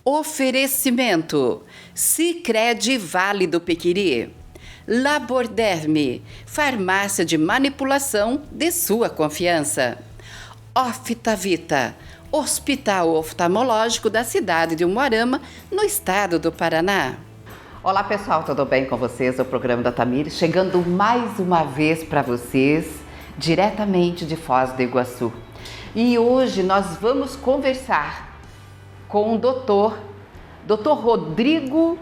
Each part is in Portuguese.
Oferecimento: Sicredi Vale do Pequiri, Laborderme, farmácia de manipulação de sua confiança. Oftavita, Hospital Oftalmológico da cidade de Umuarama, no estado do Paraná. Olá pessoal, tudo bem com vocês? O programa da Tamires chegando mais uma vez para vocês, diretamente de Foz do Iguaçu. E hoje nós vamos conversar com o Dr. Rodrigo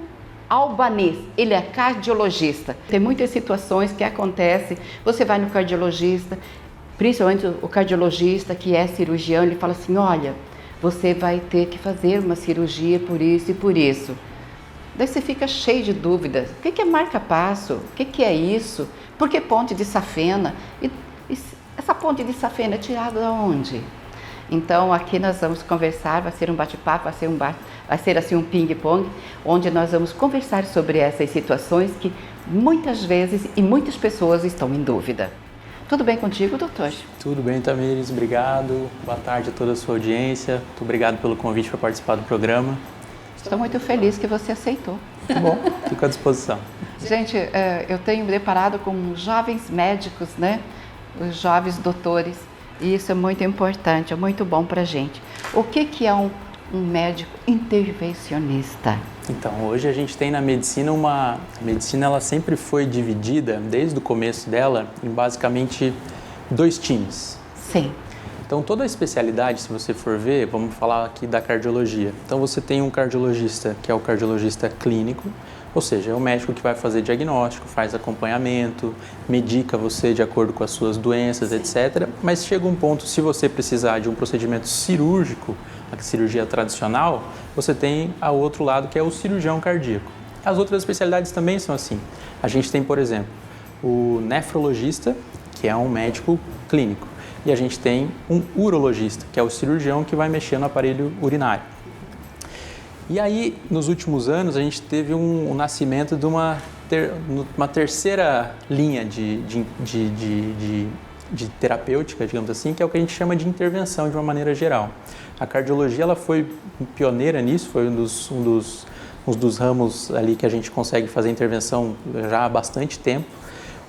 Albanês. Ele é cardiologista. Tem muitas situações que acontecem, você vai no cardiologista, principalmente o cardiologista que é cirurgião, ele fala assim, olha, você vai ter que fazer uma cirurgia por isso e por isso. Daí você fica cheio de dúvidas. O que é marca-passo? O que é isso? Por que ponte de safena? E essa ponte de safena é tirada de onde? Então aqui nós vamos conversar, vai ser um bate-papo, vai ser assim um ping-pong, onde nós vamos conversar sobre essas situações que muitas vezes e muitas pessoas estão em dúvida. Tudo bem contigo, doutor? Tudo bem, Tamires, obrigado. Boa tarde a toda a sua audiência. Muito obrigado pelo convite para participar do programa. Estou muito feliz que você aceitou. Muito bom, fico à disposição. Gente, eu tenho me deparado com jovens médicos, né? Os jovens doutores. E isso é muito importante, é muito bom para a gente. O que é um médico intervencionista? Então, hoje a gente tem na medicina A medicina ela sempre foi dividida, desde o começo dela, em basicamente 2 times. Sim. Então, toda a especialidade, se você for ver, vamos falar aqui da cardiologia. Então, você tem um cardiologista, que é o cardiologista clínico, ou seja, é o médico que vai fazer diagnóstico, faz acompanhamento, medica você de acordo com as suas doenças, etc. Mas chega um ponto, se você precisar de um procedimento cirúrgico, a cirurgia tradicional, você tem ao outro lado que é o cirurgião cardíaco. As outras especialidades também são assim. A gente tem, por exemplo, o nefrologista, que é um médico clínico. E a gente tem um urologista, que é o cirurgião que vai mexer no aparelho urinário. E aí, nos últimos anos, a gente teve um nascimento de uma terceira linha de terapêutica, digamos assim, que é o que a gente chama de intervenção de uma maneira geral. A cardiologia ela foi pioneira nisso, foi um dos ramos ali que a gente consegue fazer intervenção já há bastante tempo.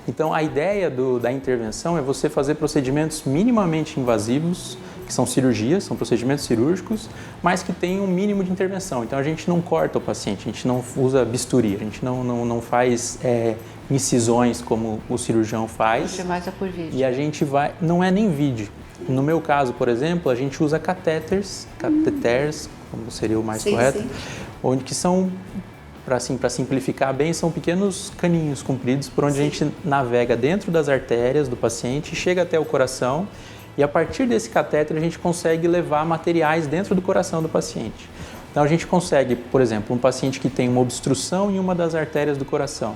Então, a ideia da intervenção é você fazer procedimentos minimamente invasivos, que são cirurgias, são procedimentos cirúrgicos, mas que tem um mínimo de intervenção. Então, a gente não corta o paciente, a gente não usa bisturi, a gente não faz incisões como o cirurgião faz. Você mais é por vídeo. E a gente vai... Não é nem vídeo. No meu caso, por exemplo, a gente usa catéteres, como seria o mais correto, sim. Onde que são... Para simplificar bem, são pequenos caninhos compridos por onde a gente navega dentro das artérias do paciente, chega até o coração e a partir desse catéter a gente consegue levar materiais dentro do coração do paciente. Então a gente consegue, por exemplo, um paciente que tem uma obstrução em uma das artérias do coração.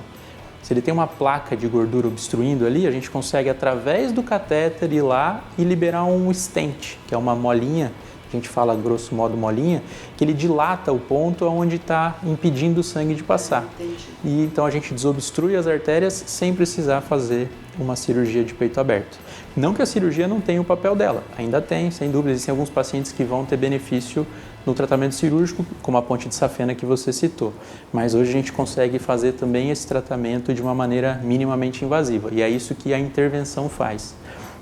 Se ele tem uma placa de gordura obstruindo ali, a gente consegue através do catéter ir lá e liberar um stent, que é uma molinha, a gente fala grosso modo molinha, que ele dilata o ponto onde está impedindo o sangue de passar. Entendi. E então a gente desobstrui as artérias sem precisar fazer uma cirurgia de peito aberto. Não que a cirurgia não tenha o papel dela, ainda tem, sem dúvida, existem alguns pacientes que vão ter benefício no tratamento cirúrgico, como a ponte de safena que você citou. Mas hoje a gente consegue fazer também esse tratamento de uma maneira minimamente invasiva, e é isso que a intervenção faz.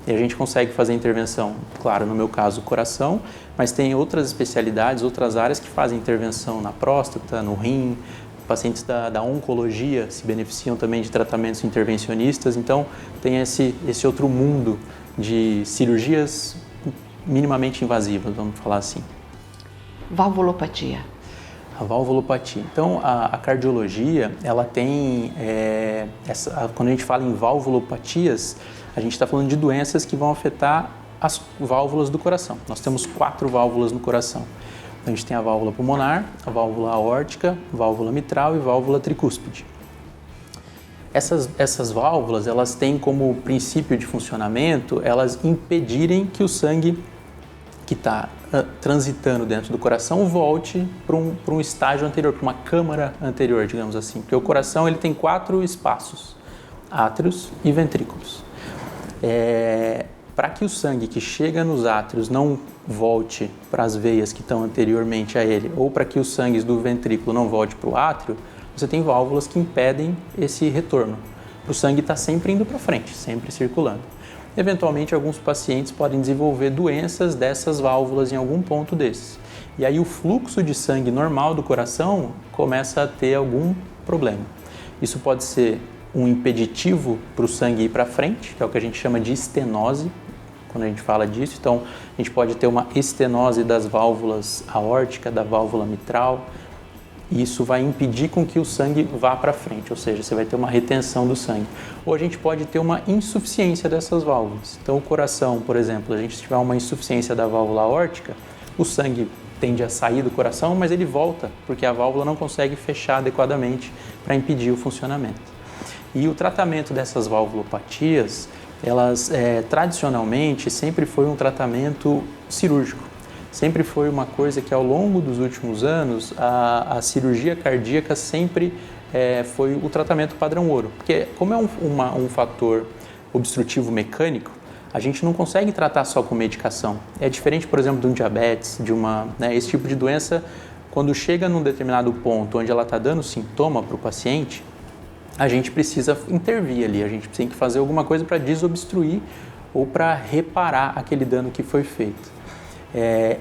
E a gente consegue fazer intervenção, claro, no meu caso, o coração, mas tem outras especialidades, outras áreas que fazem intervenção na próstata, no rim, pacientes da oncologia se beneficiam também de tratamentos intervencionistas, então tem esse outro mundo de cirurgias minimamente invasivas, vamos falar assim. Valvulopatia. A valvulopatia. Então, a cardiologia, ela tem, quando a gente fala em valvulopatias, a gente está falando de doenças que vão afetar as válvulas do coração. Nós temos 4 válvulas no coração. A gente tem a válvula pulmonar, a válvula aórtica, válvula mitral e válvula tricúspide. Essas válvulas, elas têm como princípio de funcionamento, elas impedirem que o sangue que está transitando dentro do coração volte para um estágio anterior, para uma câmara anterior, digamos assim. Porque o coração ele tem 4 espaços, átrios e ventrículos. Para que o sangue que chega nos átrios não volte para as veias que estão anteriormente a ele, ou para que os sangues do ventrículo não volte para o átrio, você tem válvulas que impedem esse retorno. O sangue está sempre indo para frente, sempre circulando. Eventualmente, alguns pacientes podem desenvolver doenças dessas válvulas em algum ponto desses. E aí o fluxo de sangue normal do coração começa a ter algum problema. Isso pode ser um impeditivo para o sangue ir para frente, que é o que a gente chama de estenose, quando a gente fala disso. Então, a gente pode ter uma estenose das válvulas aórtica, da válvula mitral, e isso vai impedir com que o sangue vá para frente, ou seja, você vai ter uma retenção do sangue. Ou a gente pode ter uma insuficiência dessas válvulas. Então, o coração, por exemplo, a gente tiver uma insuficiência da válvula aórtica, o sangue tende a sair do coração, mas ele volta, porque a válvula não consegue fechar adequadamente para impedir o funcionamento. E o tratamento dessas valvulopatias, elas tradicionalmente sempre foi um tratamento cirúrgico. Sempre foi uma coisa que ao longo dos últimos anos a cirurgia cardíaca sempre foi o tratamento padrão ouro. Porque como é um fator obstrutivo mecânico, a gente não consegue tratar só com medicação. É diferente, por exemplo, de um diabetes, esse tipo de doença, quando chega num determinado ponto onde ela está dando sintoma para o paciente, a gente precisa intervir ali, a gente tem que fazer alguma coisa para desobstruir ou para reparar aquele dano que foi feito.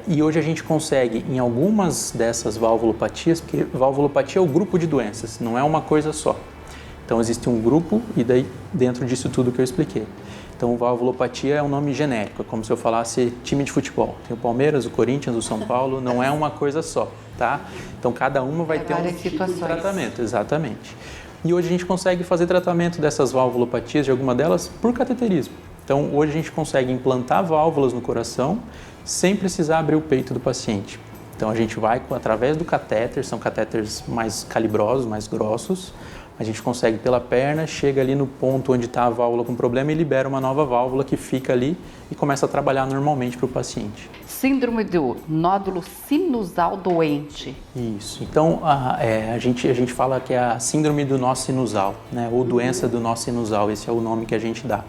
E hoje a gente consegue, em algumas dessas valvulopatias, porque valvulopatia é o grupo de doenças, não é uma coisa só. Então existe um grupo e daí dentro disso tudo que eu expliquei. Então valvulopatia é um nome genérico, é como se eu falasse time de futebol. Tem o Palmeiras, o Corinthians, o São Paulo, não é uma coisa só, tá? Então cada uma vai ter um tipo de tratamento, exatamente. E hoje a gente consegue fazer tratamento dessas valvulopatias, de alguma delas, por cateterismo. Então hoje a gente consegue implantar válvulas no coração sem precisar abrir o peito do paciente. Então a gente vai através do catéter, são catéteres mais calibrosos, mais grossos, a gente consegue pela perna, chega ali no ponto onde está a válvula com problema e libera uma nova válvula que fica ali e começa a trabalhar normalmente para o paciente. Síndrome do nódulo sinusal doente. Isso. Então a gente fala que é a síndrome do nó sinusal, né? Ou doença do nó sinusal, esse é o nome que a gente dá.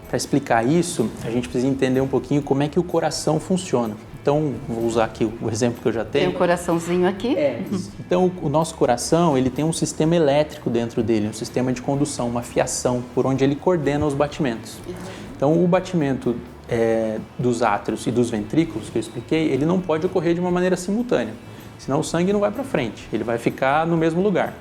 Para explicar isso, a gente precisa entender um pouquinho como é que o coração funciona. Então, vou usar aqui o exemplo que eu já tenho. Tem um coraçãozinho aqui. Então, o nosso coração, ele tem um sistema elétrico dentro dele, um sistema de condução, uma fiação, por onde ele coordena os batimentos. Então, o batimento dos átrios e dos ventrículos, que eu expliquei, ele não pode ocorrer de uma maneira simultânea. Senão o sangue não vai para frente, ele vai ficar no mesmo lugar.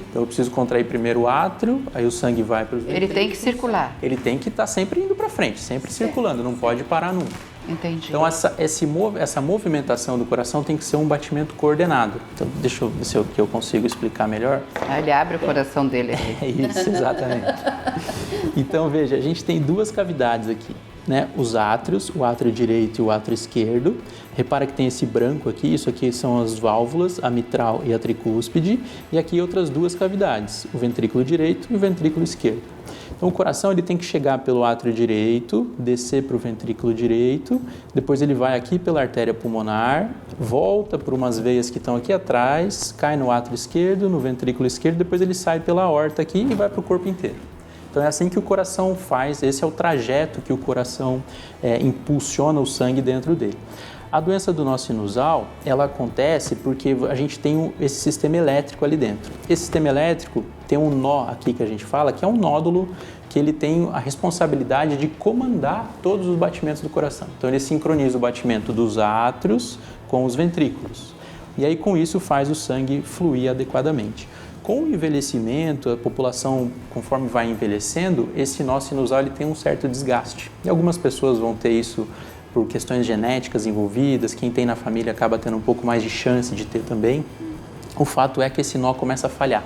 Então eu preciso contrair primeiro o átrio, aí o sangue vai para os ventrículos. Ele tem que circular. Ele tem que estar sempre indo para frente, sempre circulando, não pode parar nunca. Entendi. Então essa movimentação do coração tem que ser um batimento coordenado. Então deixa eu ver se eu consigo explicar melhor. Ele abre o coração dele. É isso, exatamente. Então veja, a gente tem duas cavidades aqui, né? Os átrios, o átrio direito e o átrio esquerdo. Repara que tem esse branco aqui, isso aqui são as válvulas, a mitral e a tricúspide, e aqui outras duas cavidades, o ventrículo direito e o ventrículo esquerdo. Então o coração ele tem que chegar pelo átrio direito, descer para o ventrículo direito, depois ele vai aqui pela artéria pulmonar, volta por umas veias que estão aqui atrás, cai no átrio esquerdo, no ventrículo esquerdo, depois ele sai pela aorta aqui e vai para o corpo inteiro. Então é assim que o coração faz, esse é o trajeto que o coração impulsiona o sangue dentro dele. A doença do nó sinusal, ela acontece porque a gente tem esse sistema elétrico ali dentro. Esse sistema elétrico tem um nó aqui que a gente fala, que é um nódulo que ele tem a responsabilidade de comandar todos os batimentos do coração. Então ele sincroniza o batimento dos átrios com os ventrículos. E aí com isso faz o sangue fluir adequadamente. Com o envelhecimento, a população, conforme vai envelhecendo, esse nó sinusal ele tem um certo desgaste. E algumas pessoas vão ter isso por questões genéticas envolvidas, quem tem na família acaba tendo um pouco mais de chance de ter também. O fato é que esse nó começa a falhar,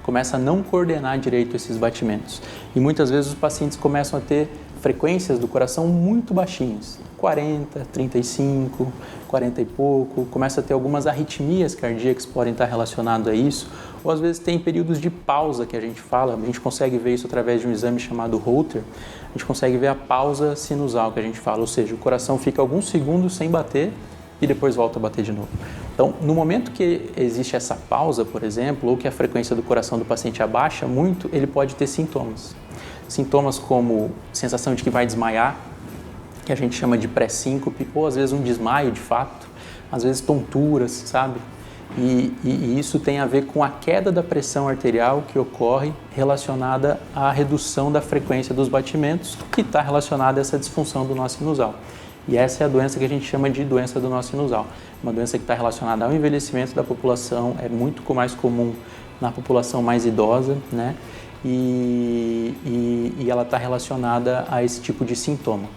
começa a não coordenar direito esses batimentos. E muitas vezes os pacientes começam a ter frequências do coração muito baixinhas, 40, 35, 40 e pouco, começa a ter algumas arritmias cardíacas que podem estar relacionadas a isso, ou às vezes tem períodos de pausa que a gente fala, a gente consegue ver isso através de um exame chamado Holter, a gente consegue ver a pausa sinusal que a gente fala, ou seja, o coração fica alguns segundos sem bater e depois volta a bater de novo. Então, no momento que existe essa pausa, por exemplo, ou que a frequência do coração do paciente abaixa muito, ele pode ter sintomas. Sintomas como sensação de que vai desmaiar, que a gente chama de pré-síncope, ou às vezes um desmaio de fato, às vezes tonturas, sabe? E isso tem a ver com a queda da pressão arterial que ocorre relacionada à redução da frequência dos batimentos, que está relacionada a essa disfunção do nó sinusal. E essa é a doença que a gente chama de doença do nó sinusal. Uma doença que está relacionada ao envelhecimento da população, é muito mais comum na população mais idosa, né? E ela está relacionada a esse tipo de sintoma.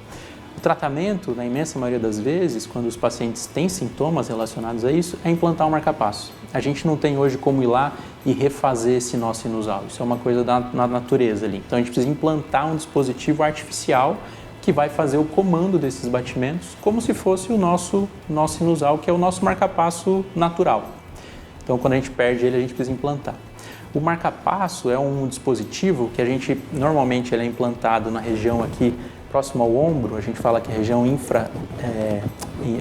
O tratamento, na imensa maioria das vezes, quando os pacientes têm sintomas relacionados a isso, é implantar um marca-passo. A gente não tem hoje como ir lá e refazer esse nó sinusal. Isso é uma coisa da natureza ali. Então a gente precisa implantar um dispositivo artificial que vai fazer o comando desses batimentos como se fosse o nosso nó sinusal, que é o nosso marca-passo natural. Então quando a gente perde ele, a gente precisa implantar. O marca-passo é um dispositivo que a gente, normalmente ele é implantado na região aqui, próximo ao ombro, a gente fala que a região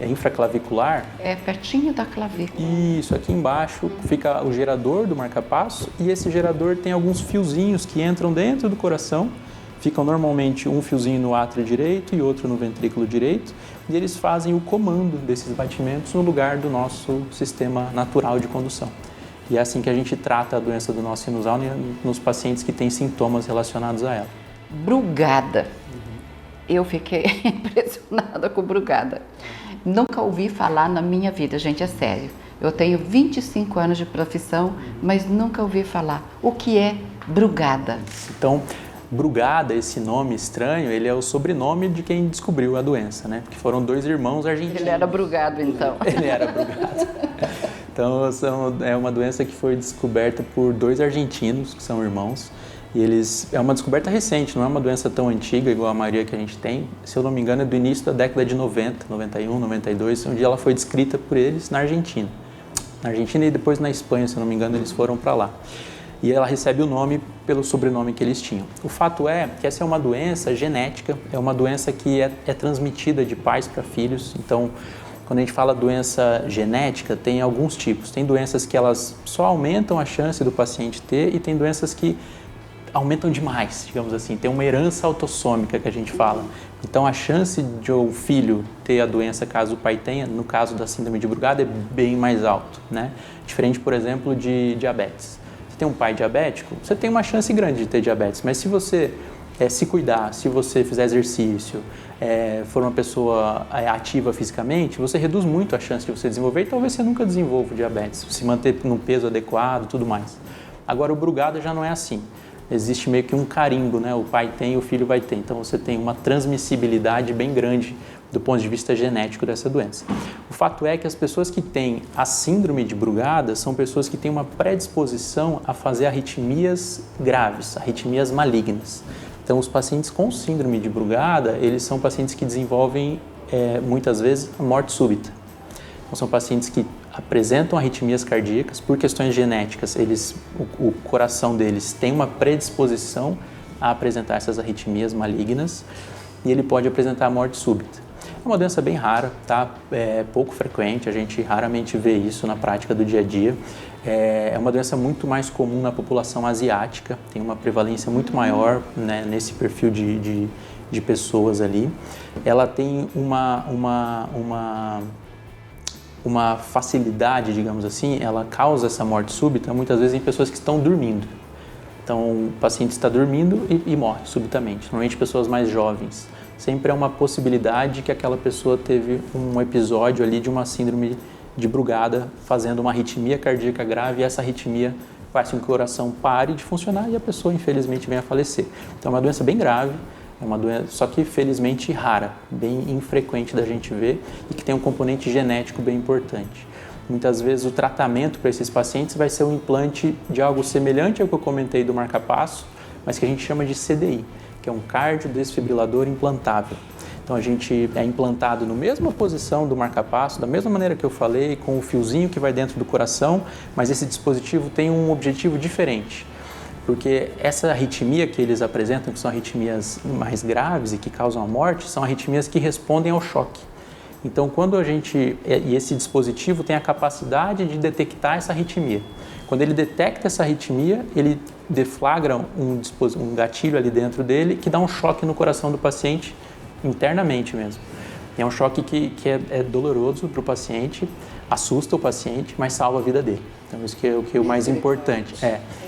infraclavicular. É pertinho da clavícula. Isso, aqui embaixo fica o gerador do marca-passo e esse gerador tem alguns fiozinhos que entram dentro do coração, ficam normalmente um fiozinho no átrio direito e outro no ventrículo direito e eles fazem o comando desses batimentos no lugar do nosso sistema natural de condução. E é assim que a gente trata a doença do nó sinusal nos pacientes que têm sintomas relacionados a ela. Brugada. Eu fiquei impressionada com brugada. Nunca ouvi falar na minha vida, gente, é sério. Eu tenho 25 anos de profissão, mas nunca ouvi falar. O que é brugada? Então, brugada, esse nome estranho, ele é o sobrenome de quem descobriu a doença, né? Porque foram 2 irmãos argentinos. Ele era brugado, então. Ele era brugado. Então, é uma doença que foi descoberta por 2 argentinos, que são irmãos. E é uma descoberta recente, não é uma doença tão antiga igual a maioria que a gente tem. Se eu não me engano, é do início da década de 90, 91, 92, onde ela foi descrita por eles na Argentina. Na Argentina e depois na Espanha, se eu não me engano, eles foram para lá. E ela recebe o nome pelo sobrenome que eles tinham. O fato é que essa é uma doença genética, é uma doença que é transmitida de pais para filhos. Então, quando a gente fala doença genética, tem alguns tipos. Tem doenças que elas só aumentam a chance do paciente ter e tem doenças que aumentam demais, digamos assim. Tem uma herança autossômica que a gente fala. Então, a chance de o filho ter a doença caso o pai tenha, no caso da síndrome de Brugada, é bem mais alto, né? Diferente, por exemplo, de diabetes. Você tem um pai diabético, você tem uma chance grande de ter diabetes, mas se você se cuidar, se você fizer exercício, for uma pessoa ativa fisicamente, você reduz muito a chance de você desenvolver e talvez você nunca desenvolva diabetes, se manter num peso adequado e tudo mais. Agora, o Brugada já não é assim. Existe meio que um carimbo, né? O pai tem, o filho vai ter. Então, você tem uma transmissibilidade bem grande do ponto de vista genético dessa doença. O fato é que as pessoas que têm a síndrome de Brugada são pessoas que têm uma predisposição a fazer arritmias graves, arritmias malignas. Então, os pacientes com síndrome de Brugada, eles são pacientes que desenvolvem, muitas vezes, a morte súbita. Então, são pacientes que apresentam arritmias cardíacas por questões genéticas. O coração deles tem uma predisposição a apresentar essas arritmias malignas e ele pode apresentar a morte súbita. É uma doença bem rara, tá? É pouco frequente, a gente raramente vê isso na prática do dia a dia. É uma doença muito mais comum na população asiática, tem uma prevalência muito maior, né, nesse perfil de pessoas ali. Ela tem uma facilidade, digamos assim, ela causa essa morte súbita muitas vezes em pessoas que estão dormindo. Então, o paciente está dormindo e morre subitamente, normalmente pessoas mais jovens. Sempre é uma possibilidade que aquela pessoa teve um episódio ali de uma síndrome de Brugada, fazendo uma arritmia cardíaca grave e essa arritmia faz com que o coração pare de funcionar e a pessoa, infelizmente, venha a falecer. Então, é uma doença bem grave. É uma doença, só que felizmente rara, bem infrequente da gente ver e que tem um componente genético bem importante. Muitas vezes o tratamento para esses pacientes vai ser um implante de algo semelhante ao que eu comentei do marca-passo, mas que a gente chama de CDI, que é um cardiodesfibrilador implantável. Então a gente é implantado na mesma posição do marca-passo, da mesma maneira que eu falei, com o fiozinho que vai dentro do coração, mas esse dispositivo tem um objetivo diferente. Porque essa arritmia que eles apresentam, que são arritmias mais graves e que causam a morte, são arritmias que respondem ao choque. Então, e esse dispositivo tem a capacidade de detectar essa arritmia. Quando ele detecta essa arritmia, ele deflagra um gatilho ali dentro dele que dá um choque no coração do paciente internamente mesmo. E é um choque que é doloroso para o paciente, assusta o paciente, mas salva a vida dele. Então isso que é o mais importante.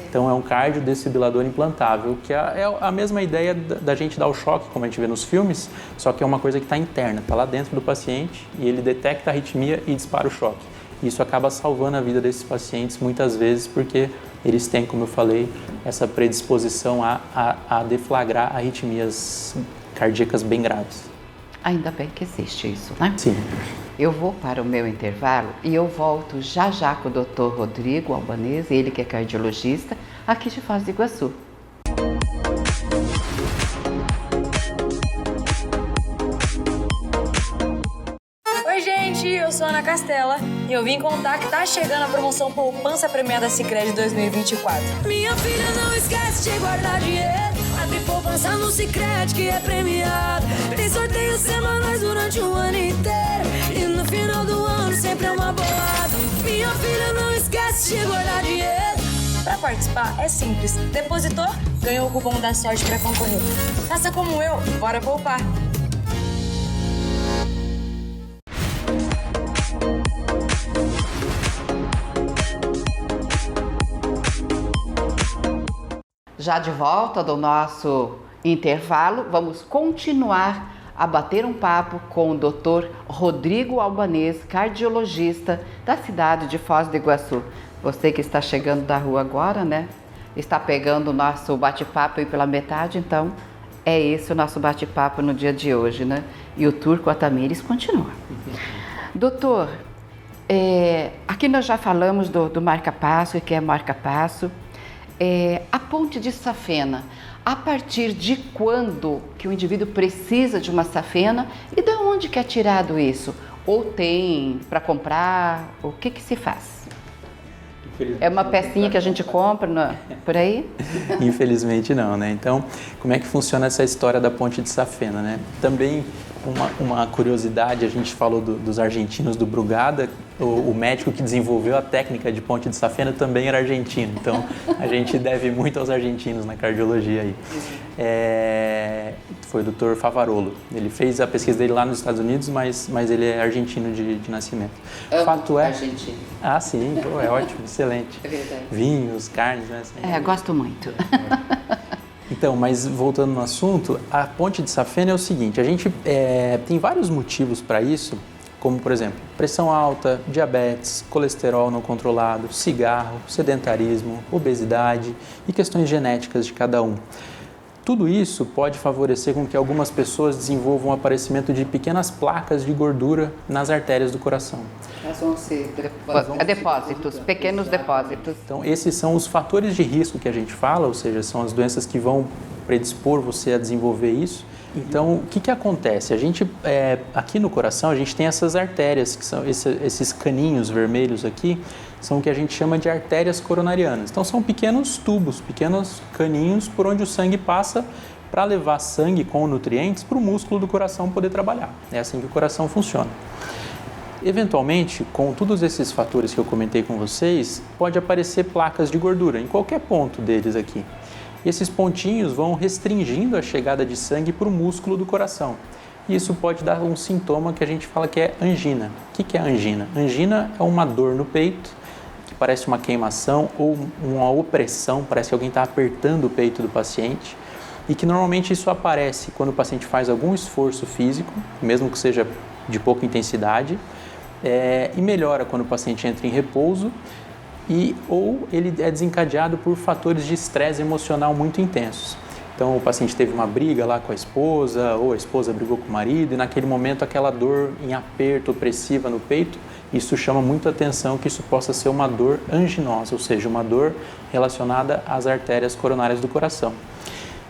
Então é um cardiodesfibrilador implantável, que é a mesma ideia da gente dar o choque, como a gente vê nos filmes, só que é uma coisa que está interna, está lá dentro do paciente e ele detecta a arritmia e dispara o choque. Isso acaba salvando a vida desses pacientes muitas vezes porque eles têm, como eu falei, essa predisposição a deflagrar arritmias cardíacas bem graves. Ainda bem que existe isso, né? Sim. Eu vou para o meu intervalo e eu volto já já com o Dr. Rodrigo Albanese, ele que é cardiologista, aqui de Foz do Iguaçu. Oi gente, eu sou a Ana Castela e eu vim contar que tá chegando a promoção Poupança Premiada Sicredi 2024. Minha filha, não esquece de guardar dinheiro. Abre poupança no Sicredi que é premiado. Tem sorteios semanais durante o ano inteiro. E no final do ano sempre é uma bolada. Minha filha, não esquece de guardar dinheiro. Para participar é simples. Depositou, ganhou o cupom da sorte para concorrer. Faça como eu, bora poupar. Já de volta do nosso intervalo, vamos continuar a bater um papo com o Dr. Rodrigo Albanese, cardiologista da cidade de Foz do Iguaçu. Você que está chegando da rua agora, né? Está pegando o nosso bate-papo aí pela metade, então é esse o nosso bate-papo no dia de hoje, né? E o tour com a Tamires continua. Doutor, aqui nós já falamos do marca-passo, o que é marca-passo. A ponte de safena, a partir de quando que o indivíduo precisa de uma safena e de onde que é tirado isso? Ou tem para comprar? O que se faz? É uma pecinha que a gente compra por aí? Infelizmente não, né? Então, como é que funciona essa história da ponte de safena, né? Também uma curiosidade, a gente falou dos argentinos do Brugada, o médico que desenvolveu a técnica de ponte de safena também era argentino, então a gente deve muito aos argentinos na cardiologia aí. Foi o Dr. Favarolo, ele fez a pesquisa dele lá nos Estados Unidos, mas ele é argentino de nascimento. Amo Fato é... argentino. Ah, sim, pô, é ótimo, excelente. É verdade. Vinhos, carnes, né? Gosto muito. Então, mas voltando no assunto, a ponte de safena é o seguinte, a gente tem vários motivos para isso, como, por exemplo, pressão alta, diabetes, colesterol não controlado, cigarro, sedentarismo, obesidade e questões genéticas de cada um. Tudo isso pode favorecer com que algumas pessoas desenvolvam o aparecimento de pequenas placas de gordura nas artérias do coração. Elas vão ser depósitos, pequenos depósitos. Então, esses são os fatores de risco que a gente fala, ou seja, são as doenças que vão predispor você a desenvolver isso. Então, o que acontece? A gente, aqui no coração, a gente tem essas artérias, que são esses caninhos vermelhos aqui, são o que a gente chama de artérias coronarianas. Então, são pequenos tubos, pequenos caninhos por onde o sangue passa para levar sangue com nutrientes para o músculo do coração poder trabalhar. É assim que o coração funciona. Eventualmente, com todos esses fatores que eu comentei com vocês, pode aparecer placas de gordura em qualquer ponto deles aqui. E esses pontinhos vão restringindo a chegada de sangue para o músculo do coração. E isso pode dar um sintoma que a gente fala que é angina. O que é angina? Angina é uma dor no peito, que parece uma queimação ou uma opressão, parece que alguém está apertando o peito do paciente, e que normalmente isso aparece quando o paciente faz algum esforço físico, mesmo que seja de pouca intensidade, e melhora quando o paciente entra em repouso, ou ele é desencadeado por fatores de estresse emocional muito intensos. Então o paciente teve uma briga lá com a esposa, ou a esposa brigou com o marido, e naquele momento aquela dor em aperto, opressiva no peito, isso chama muito atenção que isso possa ser uma dor anginosa, ou seja, uma dor relacionada às artérias coronárias do coração.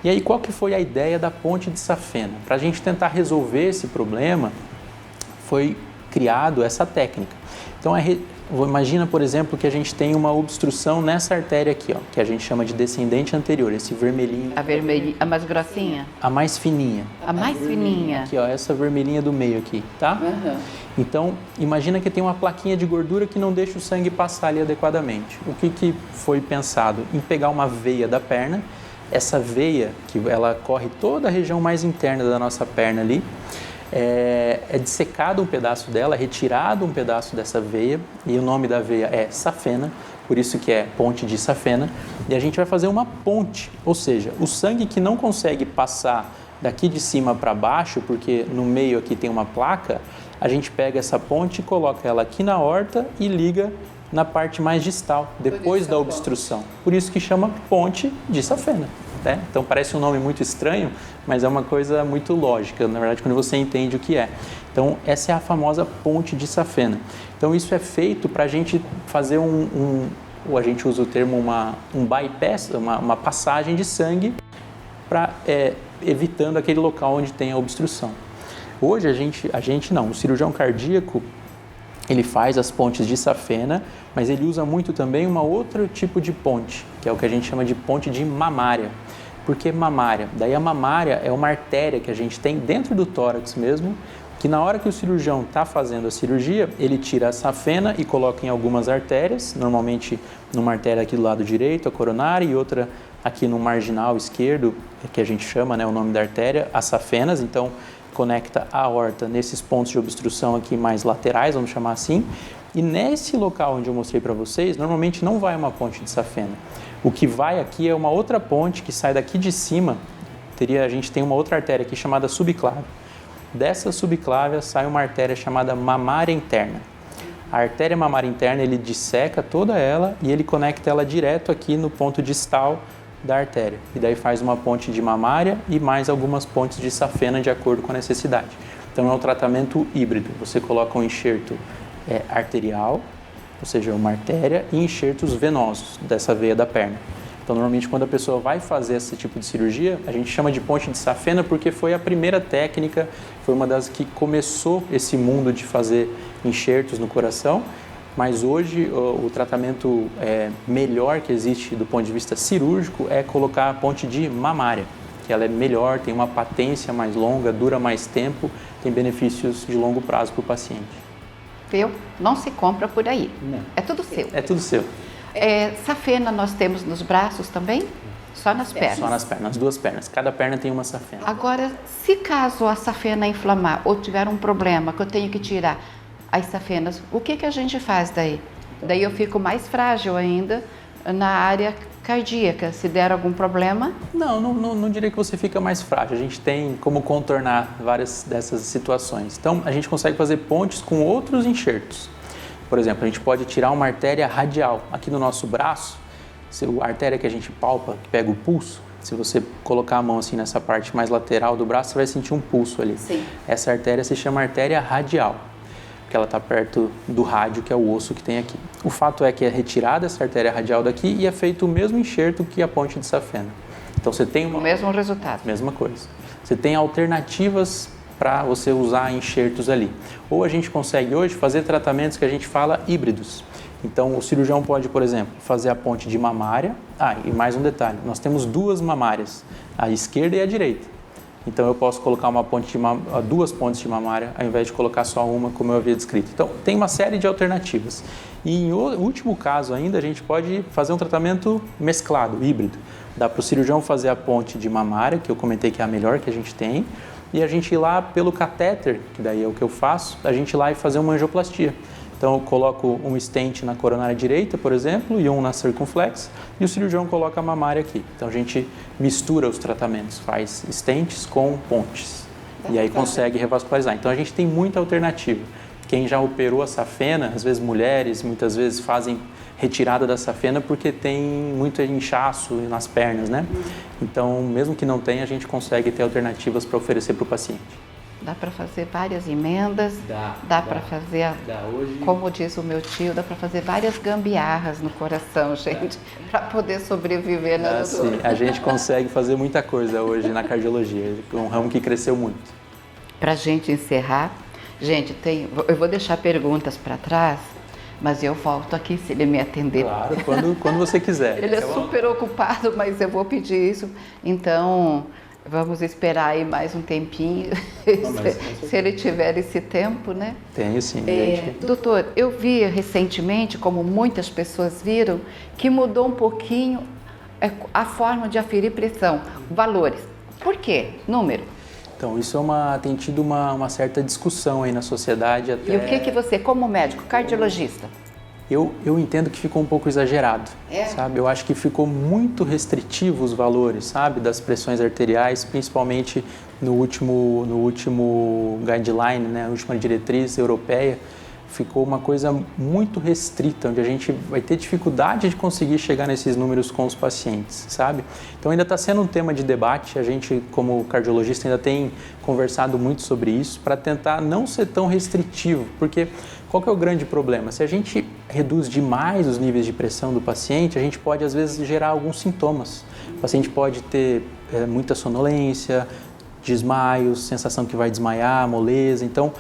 E aí qual que foi a ideia da ponte de safena? Para a gente tentar resolver esse problema, foi criado essa técnica. Então imagina, por exemplo, que a gente tem uma obstrução nessa artéria aqui, ó, que a gente chama de descendente anterior, esse vermelhinho. A vermelhinha, a mais grossinha? A mais fininha. A mais fininha. Aqui, ó, essa vermelhinha do meio aqui, tá? Uhum. Então, imagina que tem uma plaquinha de gordura que não deixa o sangue passar ali adequadamente. O que foi pensado? Em pegar uma veia da perna essa veia, que ela corre toda a região mais interna da nossa perna ali, é dissecado um pedaço dela, é retirado um pedaço dessa veia, e o nome da veia é safena, por isso que é ponte de safena, e a gente vai fazer uma ponte, ou seja, o sangue que não consegue passar daqui de cima para baixo, porque no meio aqui tem uma placa, a gente pega essa ponte e coloca ela aqui na aorta e liga na parte mais distal, depois da obstrução. Por isso que chama ponte de safena. Né? Então parece um nome muito estranho, mas é uma coisa muito lógica, na verdade, quando você entende o que é. Então essa é a famosa ponte de safena. Então isso é feito para a gente fazer ou a gente usa o termo um bypass, uma passagem de sangue, evitando aquele local onde tem a obstrução. Hoje o cirurgião cardíaco, ele faz as pontes de safena, mas ele usa muito também uma outro tipo de ponte, que é o que a gente chama de ponte de mamária. Por que mamária? Daí a mamária é uma artéria que a gente tem dentro do tórax mesmo, que na hora que o cirurgião está fazendo a cirurgia, ele tira a safena e coloca em algumas artérias, normalmente numa artéria aqui do lado direito, a coronária, e outra aqui no marginal esquerdo, que a gente chama, né, o nome da artéria, as safenas, então conecta a aorta nesses pontos de obstrução aqui mais laterais, vamos chamar assim, e nesse local onde eu mostrei para vocês, normalmente não vai uma ponte de safena. O que vai aqui é uma outra ponte que sai daqui de cima, a gente tem uma outra artéria aqui chamada subclávia. Dessa subclávia sai uma artéria chamada mamária interna. A artéria mamária interna, ele disseca toda ela e ele conecta ela direto aqui no ponto distal da artéria. E daí faz uma ponte de mamária e mais algumas pontes de safena de acordo com a necessidade. Então é um tratamento híbrido. Você coloca um enxerto arterial, ou seja, uma artéria, e enxertos venosos dessa veia da perna. Então, normalmente, quando a pessoa vai fazer esse tipo de cirurgia, a gente chama de ponte de safena porque foi a primeira técnica, foi uma das que começou esse mundo de fazer enxertos no coração, mas hoje o tratamento melhor que existe do ponto de vista cirúrgico é colocar a ponte de mamária, que ela é melhor, tem uma patência mais longa, dura mais tempo, tem benefícios de longo prazo para o paciente. Viu? Não se compra por aí. Não. É tudo seu. É tudo seu. Safena nós temos nos braços também? Só nas pernas? Só nas pernas, nas duas pernas. Cada perna tem uma safena. Agora, se caso a safena inflamar ou tiver um problema que eu tenho que tirar as safenas, o que a gente faz daí? Daí eu fico mais frágil ainda na área cardíaca, se der algum problema? Não diria que você fica mais frágil. A gente tem como contornar várias dessas situações. Então, a gente consegue fazer pontes com outros enxertos. Por exemplo, a gente pode tirar uma artéria radial aqui no nosso braço, a artéria que a gente palpa, que pega o pulso. Se você colocar a mão assim nessa parte mais lateral do braço, você vai sentir um pulso ali. Sim. Essa artéria se chama artéria radial, porque ela está perto do rádio, que é o osso que tem aqui. O fato é que é retirada essa artéria radial daqui e é feito o mesmo enxerto que a ponte de safena. Então você tem o mesmo resultado. Mesma coisa. Você tem alternativas para você usar enxertos ali. Ou a gente consegue hoje fazer tratamentos que a gente fala híbridos. Então o cirurgião pode, por exemplo, fazer a ponte de mamária. E mais um detalhe, nós temos duas mamárias, a esquerda e a direita. Então eu posso colocar duas pontes de mamária ao invés de colocar só uma, como eu havia descrito. Então tem uma série de alternativas. E em último caso ainda, a gente pode fazer um tratamento mesclado, híbrido. Dá para o cirurgião fazer a ponte de mamária, que eu comentei que é a melhor que a gente tem, e a gente ir lá pelo catéter, que daí é o que eu faço, a gente ir lá e fazer uma angioplastia. Então eu coloco um stent na coronária direita, por exemplo, e um na circunflex, e o cirurgião coloca a mamária aqui. Então a gente mistura os tratamentos, faz stents com pontes, e aí consegue revascularizar. Então a gente tem muita alternativa. Quem já operou a safena, às vezes mulheres, muitas vezes fazem retirada da safena porque tem muito inchaço nas pernas, né? Então, mesmo que não tenha, a gente consegue ter alternativas para oferecer para o paciente. Dá para fazer várias emendas, dá para fazer, hoje, como diz o meu tio, dá para fazer várias gambiarras no coração, gente, para poder sobreviver na dor. Sim, a gente consegue fazer muita coisa hoje na cardiologia, um ramo que cresceu muito. Para a gente encerrar, gente, eu vou deixar perguntas para trás, mas eu volto aqui se ele me atender. Claro, quando você quiser. Ele é super ocupado, mas eu vou pedir isso. Então, vamos esperar aí mais um tempinho, se ele tiver esse tempo, né? Tenho sim. Doutor, eu vi recentemente, como muitas pessoas viram, que mudou um pouquinho a forma de aferir pressão, valores. Por quê? Número. Então, isso tem tido uma certa discussão aí na sociedade. Até... E o que você, como médico, cardiologista? Eu entendo que ficou um pouco exagerado, sabe? Eu acho que ficou muito restritivo os valores, sabe? Das pressões arteriais, principalmente no último guideline, né? A última diretriz europeia, ficou uma coisa muito restrita, onde a gente vai ter dificuldade de conseguir chegar nesses números com os pacientes, sabe? Então ainda está sendo um tema de debate, a gente como cardiologista ainda tem conversado muito sobre isso para tentar não ser tão restritivo, porque qual que é o grande problema? Se a gente reduz demais os níveis de pressão do paciente, a gente pode às vezes gerar alguns sintomas. O paciente pode ter muita sonolência, desmaios, sensação que vai desmaiar, moleza, então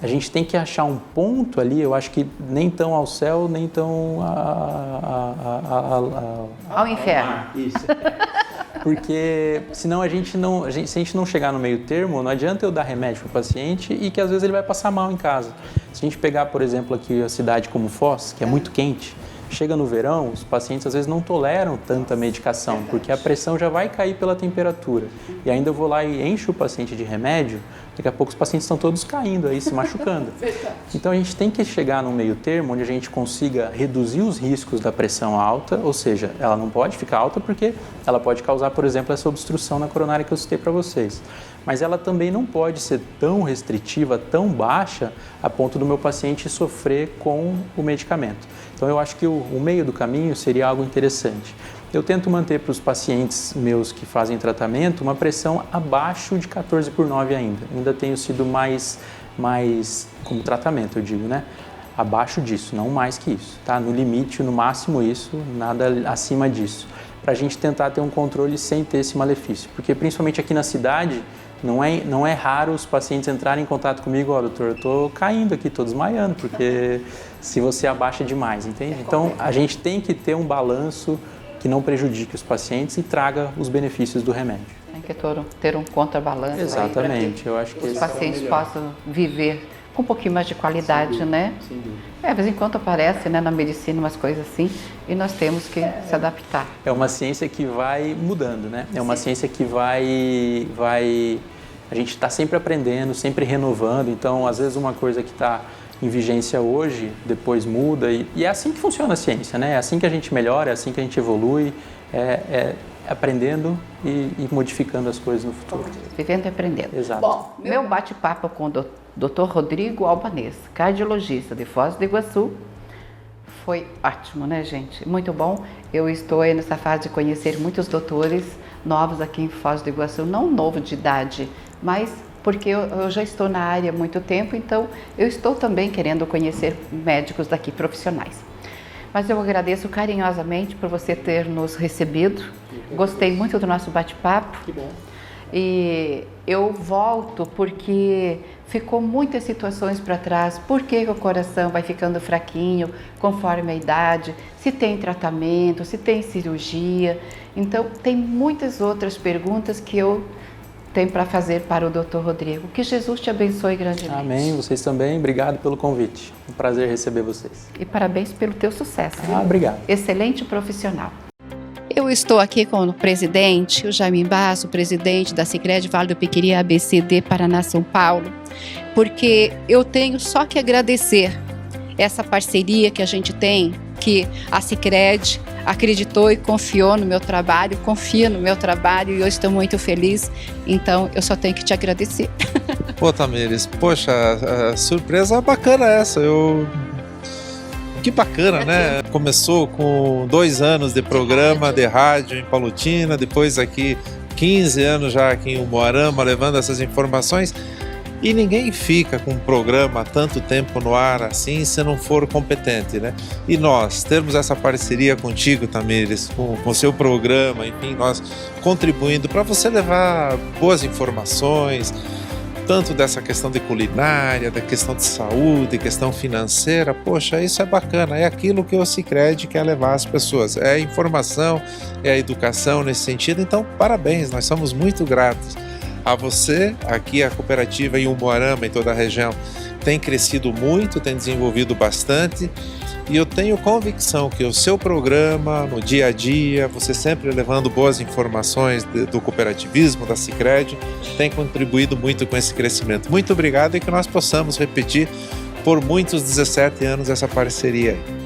a gente tem que achar um ponto ali, eu acho que nem tão ao céu, nem tão ao inferno. Isso. Porque senão se a gente não chegar no meio termo, não adianta eu dar remédio para o paciente e que às vezes ele vai passar mal em casa. Se a gente pegar, por exemplo, aqui a cidade como Foz, que é muito quente, chega no verão, os pacientes às vezes não toleram tanta medicação, porque a pressão já vai cair pela temperatura. E ainda eu vou lá e encho o paciente de remédio, daqui a pouco os pacientes estão todos caindo aí, se machucando. Então a gente tem que chegar num meio termo onde a gente consiga reduzir os riscos da pressão alta, ou seja, ela não pode ficar alta porque ela pode causar, por exemplo, essa obstrução na coronária que eu citei para vocês. Mas ela também não pode ser tão restritiva, tão baixa, a ponto do meu paciente sofrer com o medicamento. Então eu acho que o meio do caminho seria algo interessante. Eu tento manter para os pacientes meus que fazem tratamento uma pressão abaixo de 14/9 ainda. Ainda tenho sido mais como tratamento, eu digo, né? Abaixo disso, não mais que isso, tá? No limite, no máximo isso, nada acima disso. Para a gente tentar ter um controle sem ter esse malefício. Porque principalmente aqui na cidade, não é raro os pacientes entrarem em contato comigo, doutor, eu estou caindo aqui, estou desmaiando, porque se você abaixa demais, entende? Então, a gente tem que ter um balanço que não prejudique os pacientes e traga os benefícios do remédio. Tem que ter um contrabalanço. Exatamente, eu acho que os pacientes possam viver com um pouquinho mais de qualidade, né? Sem dúvida. De vez em quando aparece, né, na medicina umas coisas assim e nós temos que se adaptar. É uma ciência que vai mudando, né? É uma ciência que a gente está sempre aprendendo, sempre renovando, então às vezes uma coisa que está em vigência hoje, depois muda e é assim que funciona a ciência, né? É assim que a gente melhora, é assim que a gente evolui, aprendendo e modificando as coisas no futuro. Vivendo e aprendendo. Exato. Bom, meu bate-papo com o Dr. Rodrigo Albanês, cardiologista de Foz do Iguaçu, foi ótimo, né, gente? Muito bom. Eu estou aí nessa fase de conhecer muitos doutores novos aqui em Foz do Iguaçu, não novo de idade, mas porque eu já estou na área há muito tempo, então eu estou também querendo conhecer médicos daqui, profissionais. Mas eu agradeço carinhosamente por você ter nos recebido. Gostei muito do nosso bate-papo. Que bom. E eu volto porque ficou muitas situações para trás. Por que o coração vai ficando fraquinho conforme a idade? Se tem tratamento, se tem cirurgia. Então, tem muitas outras perguntas que eu tenho para fazer para o Dr. Rodrigo. Que Jesus te abençoe grandemente. Amém. Vocês também. Obrigado pelo convite. Um prazer receber vocês. E parabéns pelo teu sucesso. Obrigado. Excelente profissional. Eu estou aqui com o presidente, o Jaime Basso, presidente da Sicredi Vale do Piquiri, ABCD, Paraná, São Paulo, porque eu tenho só que agradecer essa parceria que a gente tem, que a Sicredi acreditou e confiou no meu trabalho, confia no meu trabalho e eu estou muito feliz, então eu só tenho que te agradecer. Pô, Tamires, poxa, a surpresa bacana essa, Que bacana, né? Começou com 2 anos de programa de rádio em Palotina, depois aqui 15 anos já aqui em Umuarama, levando essas informações. E ninguém fica com um programa há tanto tempo no ar assim se não for competente, né? E nós termos essa parceria contigo, Tamires, com o seu programa, enfim, nós contribuindo para você levar boas informações, tanto dessa questão de culinária, da questão de saúde, questão financeira, poxa, isso é bacana, é aquilo que o Sicredi quer levar às pessoas, é a informação, é a educação nesse sentido, então parabéns, nós somos muito gratos. a você. Aqui a cooperativa em Umuarama e toda a região tem crescido muito, tem desenvolvido bastante. E eu tenho convicção que o seu programa, no dia a dia, você sempre levando boas informações do cooperativismo, da Sicredi, tem contribuído muito com esse crescimento. Muito obrigado e que nós possamos repetir por muitos 17 anos essa parceria aí.